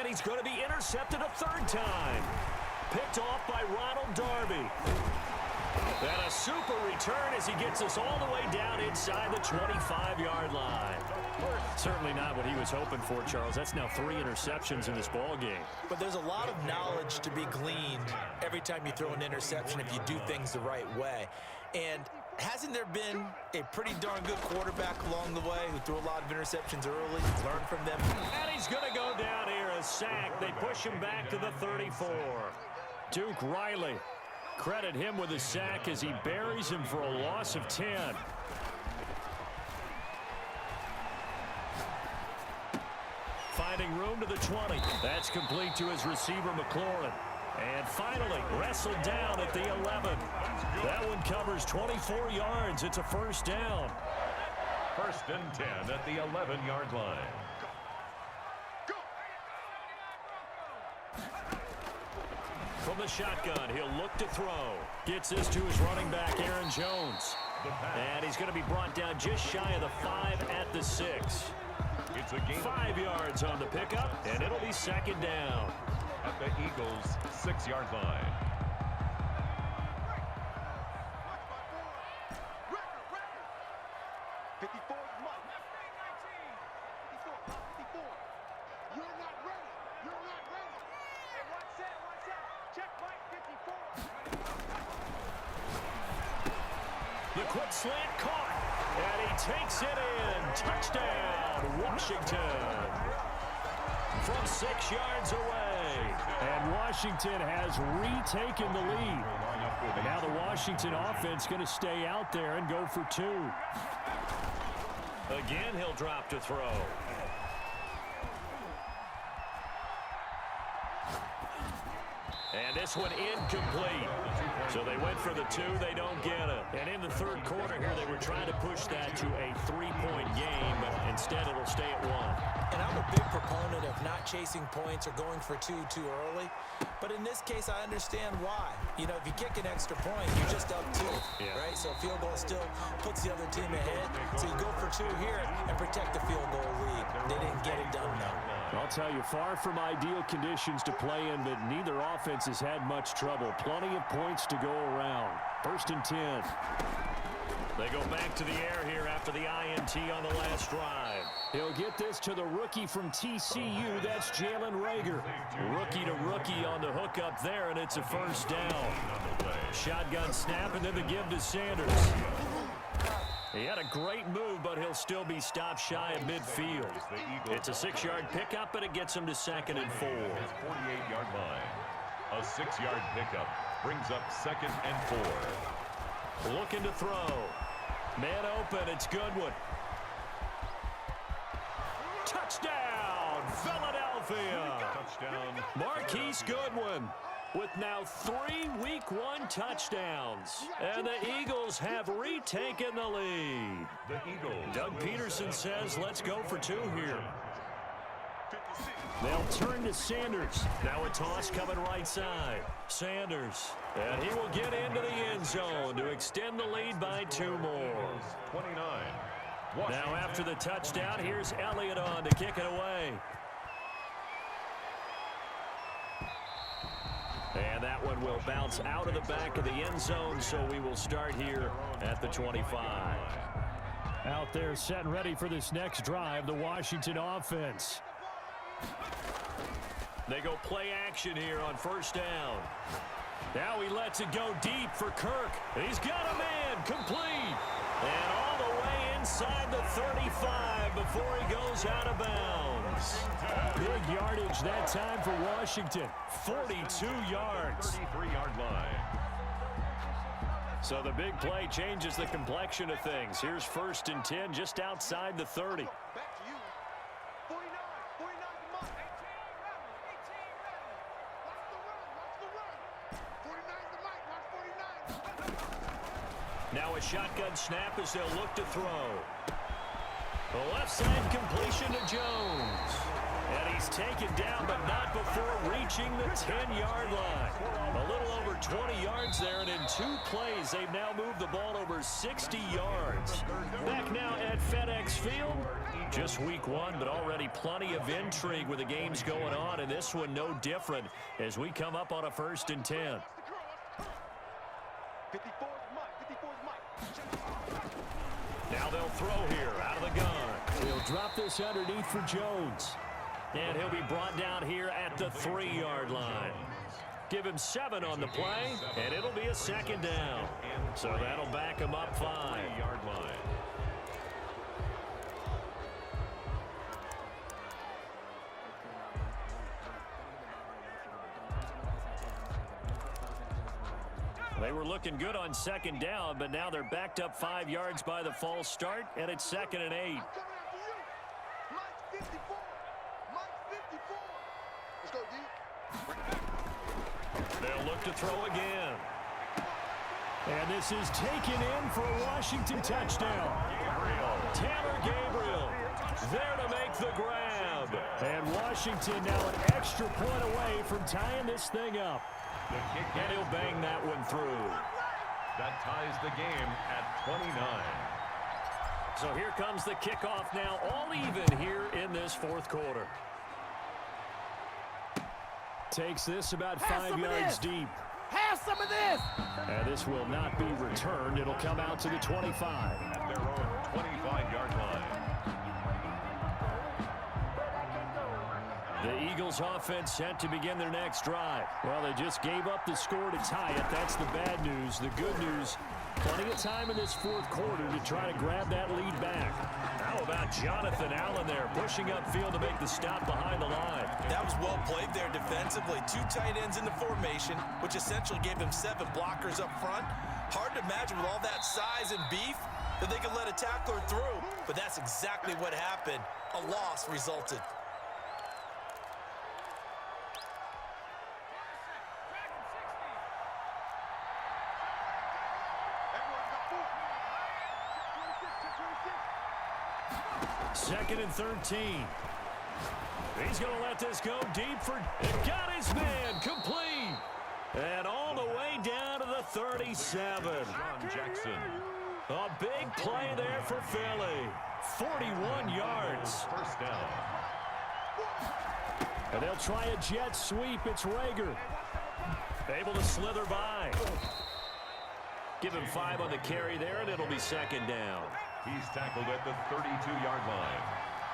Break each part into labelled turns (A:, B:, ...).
A: And he's going to be intercepted a third time. Picked off by Ronald Darby. And a super return as he gets us all the way down inside the 25-yard line. Certainly not what he was hoping for, Charles. That's now 3 interceptions in this ball game.
B: But there's a lot of knowledge to be gleaned every time you throw an interception if you do things the right way. And hasn't there been a pretty darn good quarterback along the way who threw a lot of interceptions early, learned from them?
A: And he's going to go down here, a sack. They push him back to the 34. Duke Riley. Credit him with a sack as he buries him for a loss of 10. Finding room to the 20. That's complete to his receiver, McLaurin. And finally, wrestled down at the 11. That one covers 24 yards. It's a first down.
C: 1st and 10 at the 11-yard line.
A: From the shotgun, he'll look to throw. Gets this to his running back, Aaron Jones. And he's going to be brought down just shy of the 5 at the 6.
C: It's a gain
A: 5 yards on the pickup, and it'll be second down.
C: At the Eagles' 6-yard line.
A: The quick slant caught, and he takes it in. Touchdown, Washington. From 6 yards away. And Washington has retaken the lead. And now the Washington offense going to stay out there and go for 2. Again, he'll drop to throw. And this one incomplete. So they went for the 2. They don't get it. And in the third quarter here, they were trying to push that to a 3-point game. But instead, it'll stay at 1.
B: And I'm a big proponent of not chasing points or going for 2 too early. But in this case, I understand why. You know, if you kick an extra point, you're just up 2, right? So a field goal still puts the other team ahead. So you go for 2 here and protect the field goal lead. They didn't get it done, though.
A: I'll tell you, far from ideal conditions to play in, but neither offense has had much trouble. Plenty of points to go around. 1st and 10. They go back to the air here after the INT on the last drive. He'll get this to the rookie from TCU. That's Jalen Reagor. Rookie to rookie on the hook up there, and it's a first down. Shotgun snap, and then the give to Sanders. He had a great move, but he'll still be stopped shy of midfield. It's a 6-yard pickup, and it gets him to 2nd and 4.
C: 48-yard line. A 6-yard pickup brings up 2nd and 4.
A: Looking to throw. Man open, it's Goodwin. Touchdown, Philadelphia.
C: Touchdown.
A: Marquise Goodwin with now 3 Week 1 touchdowns. And the Eagles have retaken the lead.
C: The Eagles.
A: Doug Peterson says, let's go for 2 here. They'll turn to Sanders. Now a toss coming right side. Sanders. And he will get into the end zone to extend the lead by 2 more.
C: 29.
A: Now after the touchdown, here's Elliott on to kick it away. And that one will bounce out of the back of the end zone, so we will start here at the 25. Out there set and ready for this next drive, the Washington offense. They go play action here on 1st down. Now he lets it go deep for Kirk. He's got a man complete. And all the way inside the 35 before he goes out of bounds. Big yardage that time for Washington. 42 yards.
C: 33-yard line.
A: So the big play changes the complexion of things. Here's 1st and 10 just outside the 30. Now a shotgun snap as they'll look to throw. The left side completion to Jones. And he's taken down, but not before reaching the 10-yard line. A little over 20 yards there, and in 2 plays, they've now moved the ball over 60 yards. Back now at FedEx Field, Just week one, but already plenty of intrigue with the games going on, and this one no different as we come up on a 1st and 10. Now they'll throw here out of the gun. He'll drop this underneath for Jones. And he'll be brought down here at the 3-yard line. Give him 7 on the play, and it'll be a 2nd down. So that'll back him up 5.
C: 3-yard line.
A: They were looking good on 2nd down, but now they're backed up 5 yards by the false start, and it's 2nd and 8. They'll look to throw again. And this is taken in for a Washington touchdown. Taylor Gabriel there to make the grab. And Washington now an extra point away from tying this thing up. And he'll bang that one through.
C: That ties the game at 29.
A: So here comes the kickoff now, all even here in this 4th quarter. Takes this about 5 yards deep.
D: Have some of this!
A: And this will not be returned. It'll come out to the 25.
C: At their own 25-yard line.
A: The Eagles offense set to begin their next drive. Well, they just gave up the score to tie it. That's the bad news. The good news, plenty of time in this 4th quarter to try to grab that lead back. How about Jonathan Allen there pushing upfield to make the stop behind the line?
B: That was well played there defensively. 2 tight ends in the formation, which essentially gave him 7 blockers up front. Hard to imagine with all that size and beef that they could let a tackler through. But that's exactly what happened. A loss resulted.
A: Second and 13. He's going to let this go deep for... It got his man complete. And all the way down to the 37.
C: John Jackson.
A: A big play there for Philly. 41 yards.
C: 1st down.
A: And they'll try a jet sweep. It's Rager. Able to slither by. Give him 5 on the carry there, and it'll be 2nd down.
C: He's tackled at the 32-yard line.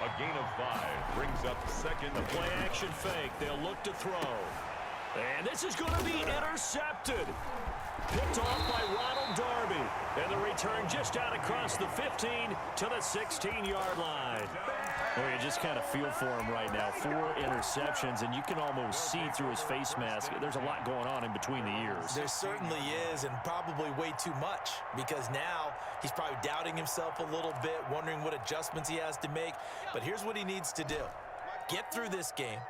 C: A gain of 5 brings up 2nd.
A: The play action fake. They'll look to throw. And this is going to be intercepted. Picked off by Ronald Darby. And the return just out across the 15 to the 16-yard line. Well, you just kind of feel for him right now. 4 interceptions, and you can almost see through his face mask. There's a lot going on in between the ears.
B: There certainly is, and probably way too much, because now he's probably doubting himself a little bit, wondering what adjustments he has to make. But here's what he needs to do. Get through this game,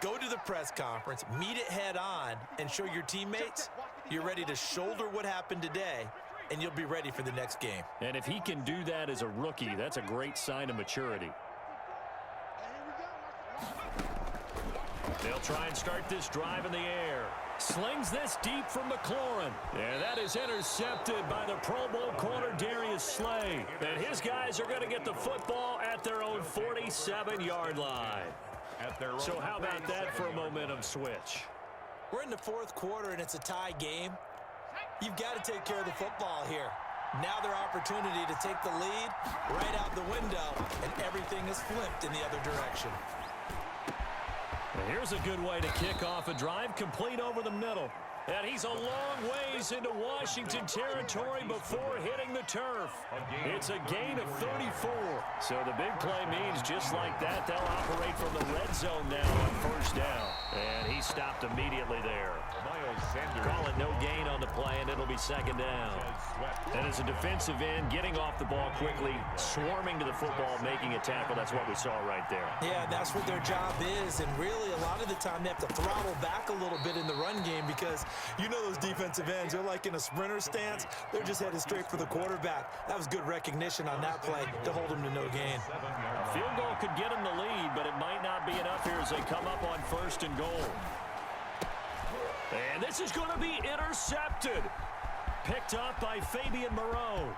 B: go to the press conference, meet it head on, and show your teammates you're ready to shoulder what happened today, and you'll be ready for the next game.
A: And if he can do that as a rookie, that's a great sign of maturity. They'll try and start this drive in the air. Slings this deep from McLaurin. And that is intercepted by the Pro Bowl corner Darius Slay. And his guys are going to get the football at their own 47-yard line. So how about that for a momentum switch?
B: We're in the 4th quarter, and it's a tie game. You've got to take care of the football here. Now their opportunity to take the lead right out the window, and everything is flipped in the other direction.
A: And here's a good way to kick off a drive, complete over the middle. And he's a long ways into Washington territory before hitting the turf. It's a gain of 34. So the big play means just like that, they'll operate from the red zone now on 1st down. And he stopped immediately there. Call it no gain on the play, and it'll be 2nd down. And as a defensive end, getting off the ball quickly, swarming to the football, making a tackle, that's what we saw right there.
B: Yeah, that's what their job is, and really a lot of the time they have to throttle back a little bit in the run game because you know those defensive ends, they're like in a sprinter stance. They're just headed straight for the quarterback. That was good recognition on that play to hold him to no gain.
A: A field goal could get him the lead, but it might not be enough here as they come up on 1st and goal. And this is going to be intercepted. Picked up by Fabian Moreau.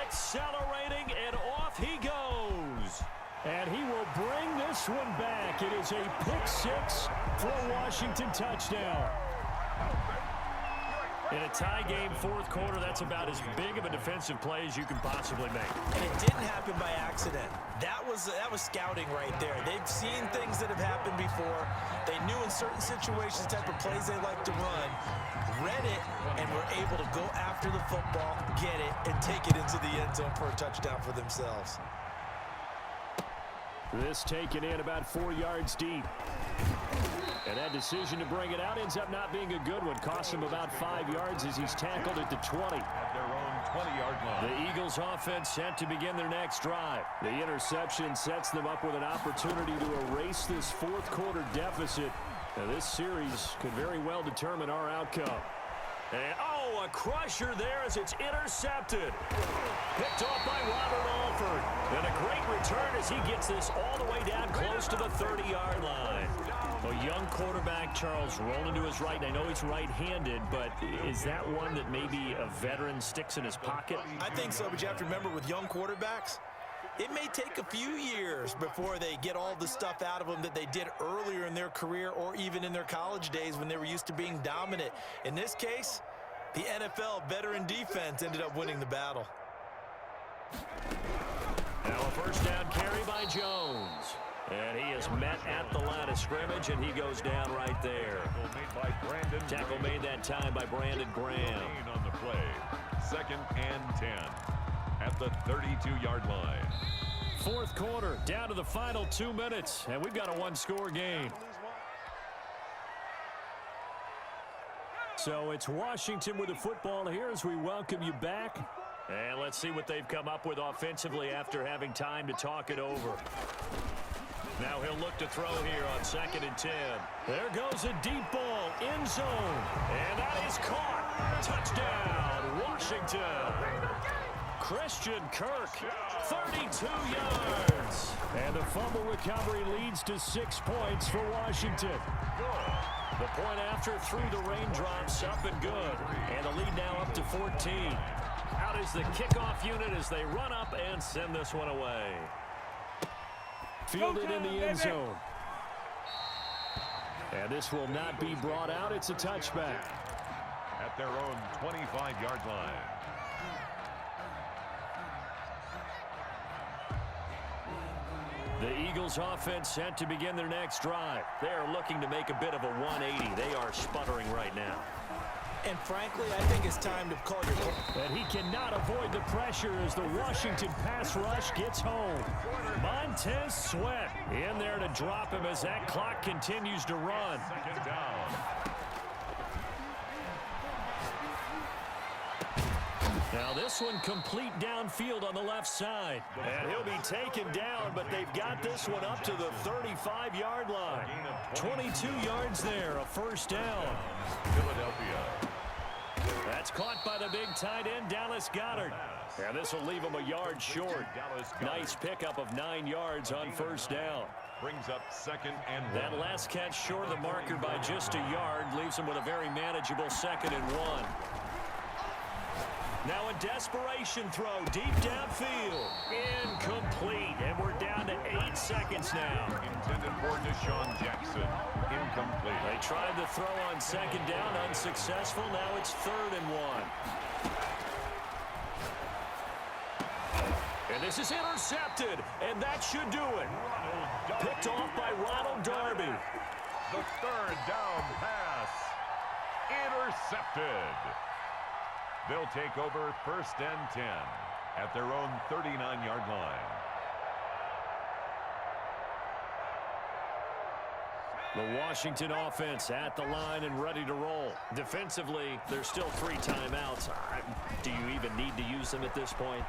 A: Accelerating, and off he goes. And he will bring this one back. It is a pick six for a Washington touchdown. In a tie game, fourth quarter, that's about as big of a defensive play as you can possibly make.
B: And it didn't happen by accident. That was scouting right there. They've seen things that have happened before. They knew in certain situations the type of plays they like to run, read it, and were able to go after the football, get it, and take it into the end zone for a touchdown for themselves.
A: This taken in about 4 yards deep. And that decision to bring it out ends up not being a good one. Costs him about 5 yards as he's tackled at the 20.
C: At their own 20-yard line.
A: The Eagles offense set to begin their next drive. The interception sets them up with an opportunity to erase this fourth quarter deficit. Now, this series could very well determine our outcome. And, oh, a crusher there as it's intercepted. Picked off by Robert Alford. And a great return as he gets this all the way down close to the 30-yard line. A young quarterback, Charles, rolling to his right. I know he's right-handed, but is that one that maybe a veteran sticks in his pocket?
B: I think so, but you have to remember with young quarterbacks, it may take a few years before they get all the stuff out of them that they did earlier in their career or even in their college days when they were used to being dominant. In this case, the NFL veteran defense ended up winning the battle.
A: Now a first down carry by Jones. And he is met at the line of scrimmage, and he goes down right there. Tackle made that time by Brandon Graham.
C: On the play. 2nd and 10 at the 32-yard line.
A: Fourth quarter, down to the final 2 minutes, and we've got a one-score game. So it's Washington with the football here as we welcome you back. And let's see what they've come up with offensively after having time to talk it over. Now he'll look to throw here on 2nd and 10. There goes a deep ball, end zone, and that is caught. Touchdown, Washington. Christian Kirk, 32 yards. And the fumble recovery leads to 6 points for Washington. The point after through the raindrops, up and good. And the lead now up to 14. Out is the kickoff unit as they run up and send this one away. Fielded in the end zone. And this will not be brought out. It's a touchback.
C: At their own 25-yard line.
A: The Eagles offense set to begin their next drive. They are looking to make a bit of a 180. They are sputtering right now.
B: And frankly, I think it's time to call your play.
A: And he cannot avoid the pressure as the Washington pass rush gets home. Montez Sweat in there to drop him as that clock continues to run.
C: 2nd down.
A: Now this one complete downfield on the left side. And he'll be taken down, but they've got this one up to the 35-yard line. 22 yards there, a first down.
C: Philadelphia.
A: That's caught by the big tight end, Dallas Goedert. And this will leave him a yard short. Nice pickup of 9 yards on first down.
C: Brings up 2nd and 1.
A: That last catch short of the marker by just a yard leaves him with a very manageable 2nd and 1. Now a desperation throw deep downfield. Incomplete. And we're down to 8 seconds now.
C: Intended for Deshaun Jackson. Incomplete.
A: They tried the throw on 2nd down, unsuccessful. Now it's 3rd and 1. And this is intercepted, and that should do it. Picked off by Ronald Darby.
C: The 3rd down pass. Intercepted. They'll take over 1st and 10 at their own 39-yard line.
A: The Washington offense at the line and ready to roll. Defensively, there's still 3 timeouts. Do you even need to use them at this point?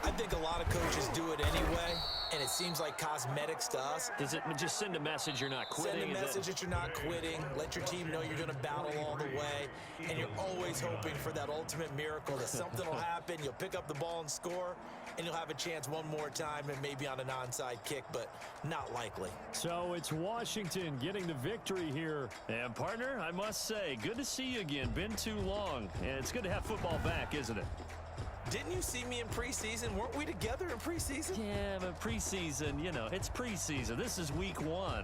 B: I think a lot of coaches do it anyway, and it seems like cosmetics to us.
A: Does it just send a message you're not quitting?
B: Send a message that you're not quitting. Let your team know you're going to battle all the way, and you're always hoping for that ultimate miracle that something will happen, you'll pick up the ball and score, and you'll have a chance one more time and maybe on an onside kick, but not likely.
A: So it's Washington getting the victory here. And partner, I must say, good to see you again. Been too long, and it's good to have football back, isn't it?
B: Didn't you see me in preseason? Weren't we together in preseason?
A: Yeah, but preseason, you know, it's preseason. This is week 1.